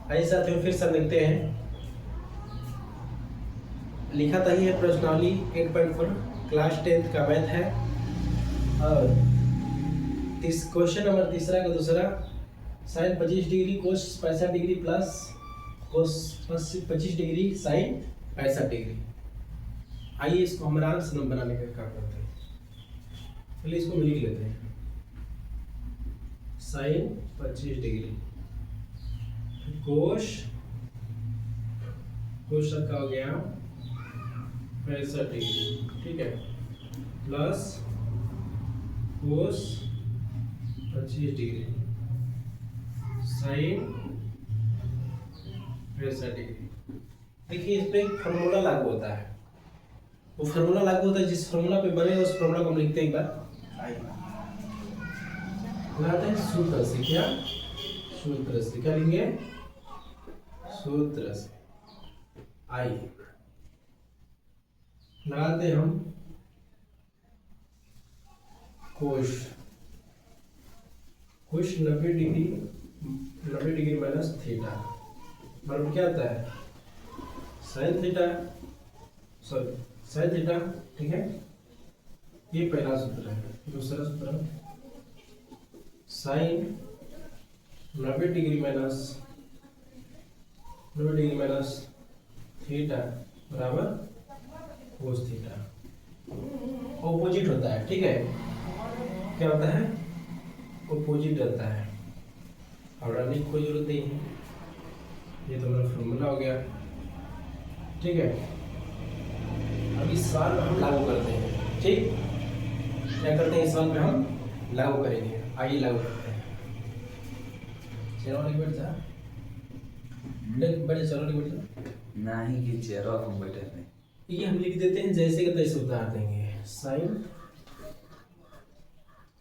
आइए साथियों फिर से देखते हैं। लिखा था ही है प्रश्नावली 8.4 क्लास 10th का मैथ है। और क्वेश्चन नंबर तीसरा का दूसरा sine 25 degree cos 65 degree plus cos 25 degree sine 65 degree. आइए इसको हम आराम से नंबर बनाने का काम करते हैं। पहले इसको लिख लेते हैं। साइन 25 डिग्री कोश का हो गया 65 डिग्री, ठीक है, plus cos 25 degree sine 65 degree. देखिए इस पे एक फार्मूला लागू होता है। वो फार्मूला लागू होता है, जिस फार्मूला पे बने उस फार्मूला को हम लिखते हैं एक बार। आइए लगाते हैं सूत्र से। क्या सूत्र से क्या लिखेंगे? सूत्र से। आइए लगाते हम कोश 90 डिग्री माइनस थीटा बराबर क्या आता है? साइन थीटा, ठीक है। ये पहला सूत्र है। दूसरा सूत्र साइन 90 डिग्री माइनस थीटा बराबर कोस थीटा। ऑपोजिट होता है, ठीक है। क्या होता है? ऑपोजिट रहता है। और डालने की कोई जरूरत नहीं है। ये तो मेरा फॉर्मूला हो गया, ठीक है। अब इस सवाल में हम लागू करते हैं, ठीक। क्या करते हैं? इस सवाल में हम लागू करेंगे। आइए लागू करते हैं। चलो बैठ जा, चलो बैठ जा। नहीं कि चेहरा हम बैठे हैं। ये हम लिख देते हैं जैसे कि तैसे उतार देंगे। साइन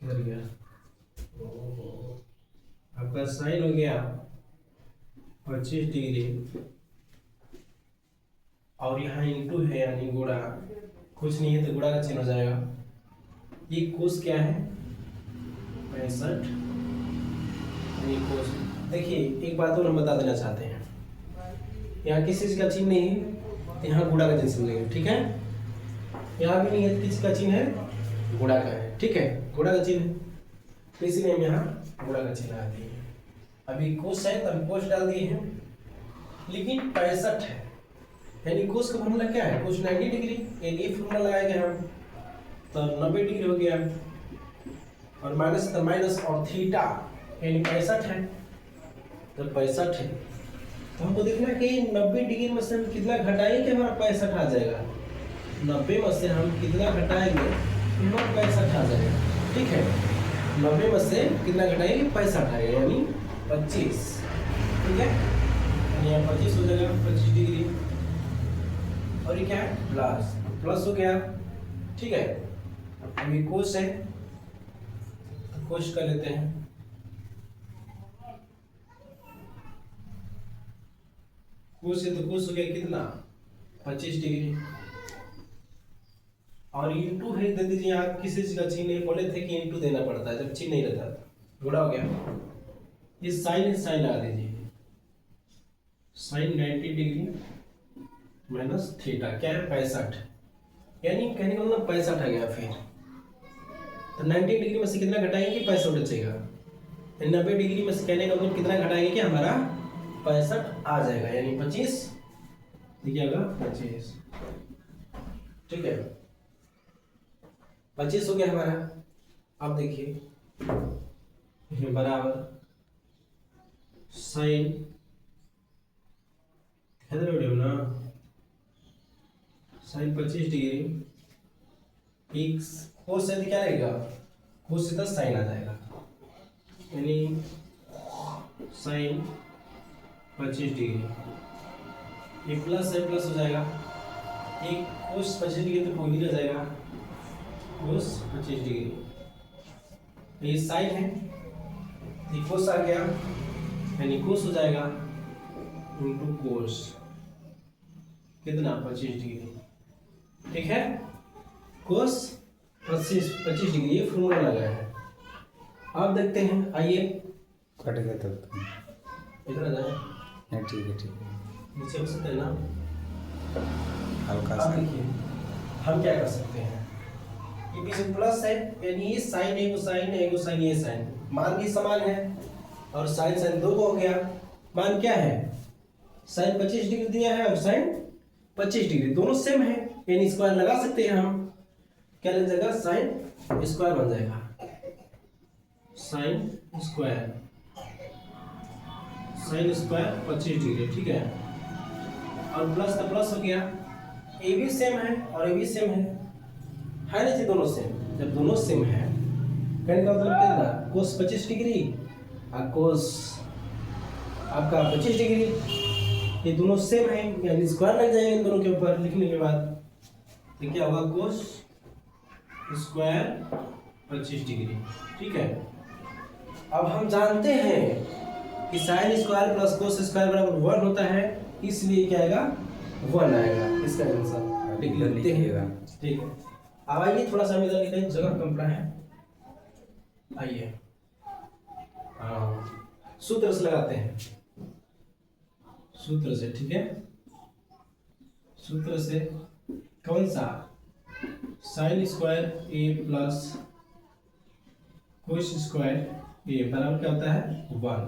किधर गया? आपका साइन हो गया 25 डिग्री और यहाँ इंटू है यानी गुणा। कुछ नहीं है तो गुणा का चिन्ह हो जाएगा। ये कोस क्या है? 65 कोस। देखिए एक बात और हम बता देना चाहते हैं, यहाँ किसी चीज का चिन्ह नहीं है तो यहाँ गुणा का चिन्ह लेंगे, ठीक है। यहाँ भी नहीं है तो किसी का चिन्ह है? गुणा का है, ठीक है। गुणा का चिन्ह तो इसलिए हम यहाँ गुणा का चिन्ह आते हैं। अभी कोस है तो हम कोस डाल दिए हैं, लेकिन 65 है यानी कोस का फॉर्मूला क्या है? कोस 90 डिग्री, ये फॉर्मूला लगाएंगे हम तो 90 डिग्री हो गया। और माइनस तो माइनस और थीटा यानी 65 है। तो 65 है तो हमको देखना है कि 90 डिग्री में से हम कितना घटाएंगे कि हमारा 65 आ जाएगा। 90 में से हम कितना घटाएंगे कि हमारा 65 आ जाएगा, ठीक है। 90 में से कितना घटाएंगे? 65 आएगा यानी 25, ठीक है। यानी यहाँ 25 हो जाएगा 25 डिग्री। और ये क्या है? प्लस हो गया, ठीक है। अभी कोस है तो कोस कर लेते हैं। कोस है तो कोस हो गया कितना? 25 डिग्री। और इंटू है दे दीजिए। आप किसी चीज का चिन्ह नहीं बोले थे कि इंटू देना पड़ता है जब चिन्ह नहीं रहता था। गुणा हो गया। ये साइन लगा दीजिए। साइन 90 डिग्री माइनस थीटा क्या है? 65 यानी कहने का मतलब 65 आ गया। फिर तो 90 डिग्री में से कितना घटाएंगे? 65 बचेगा। 90 डिग्री में से कहने का मतलब कितना घटाएंगे कि हमारा 65 आ जाएगा यानी 25 दिखेगा 25, ठीक है। 25 हो गया हमारा। अब देखिए बराबर साइन ना साइन 25 डिग्री एक्स कोस से क्या रहेगा? कोस से 10 साइन आ जाएगा यानी साइन 25 डिग्री। ये प्लस है, प्लस हो जाएगा। एक कोस 25 डिग्री तो कोई नहीं रह जाएगा। कोस 25 डिग्री ये साइन है तो कोस आ गया यानी कोस हो जाएगा इनटू कोस कितना? 25 डिग्री, ठीक है। कोस 25 डिग्री ये फॉर्मूला लगा है। अब देखते हैं। आइए कट गया तब इधर आ जाए। ठीक है नीचे हो सकता है ना। हल्का अब सा। देखिए हम क्या कर सकते हैं, ये पीछे प्लस है यानी ये साइन है, वो साइन है, वो साइन, ये साइन, मान भी समान है और साइन साइन दो को हो गया। मान क्या है, साइन 25 डिग्री दिया है और साइन 25 डिग्री, दोनों सेम है यानी स्क्वायर लगा सकते हैं हम। क्या लग जाएगा, साइन स्क्वायर बन जाएगा, sine square, sine square 25 degree, ठीक है। और प्लस का प्लस हो गया, ए भी सेम है और ए भी सेम है ना जी, दोनों सेम। जब दोनों सेम है कहने का मतलब क्या था, कोस 25 डिग्री और कोस आपका 25 डिग्री, ये दोनों सेम है यानी स्क्वायर लग जाएगा इन दोनों के ऊपर लिखने के बाद। तो क्या होगा, कोस स्क्वायर 25 डिग्री, ठीक है। अब हम जानते हैं कि sine square plus cos square बराबर 1 होता है, इसलिए क्या आएगा, 1 आएगा इसका आंसर लिख लेते हैं, ठीक है। अब आइए थोड़ा सा हम इधर लिखें, जगह कम पड़ा है, आइए सूत्र से लगाते हैं, सूत्र से, ठीक है। सूत्र से कौन सा, साइन स्क्वायर ए प्लस कोस स्क्वायर ए बराबर क्या होता है, 1।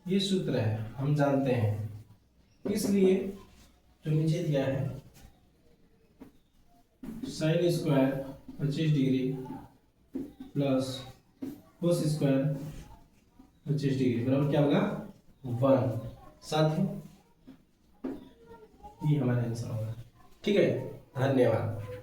ये सूत्र है, हम जानते हैं, इसलिए जो नीचे दिया है sine square 25 degree plus cos square 25 degree बराबर क्या होगा, 1। साथ ही ये हमारा आंसर होगा, ठीक है। धन्यवाद।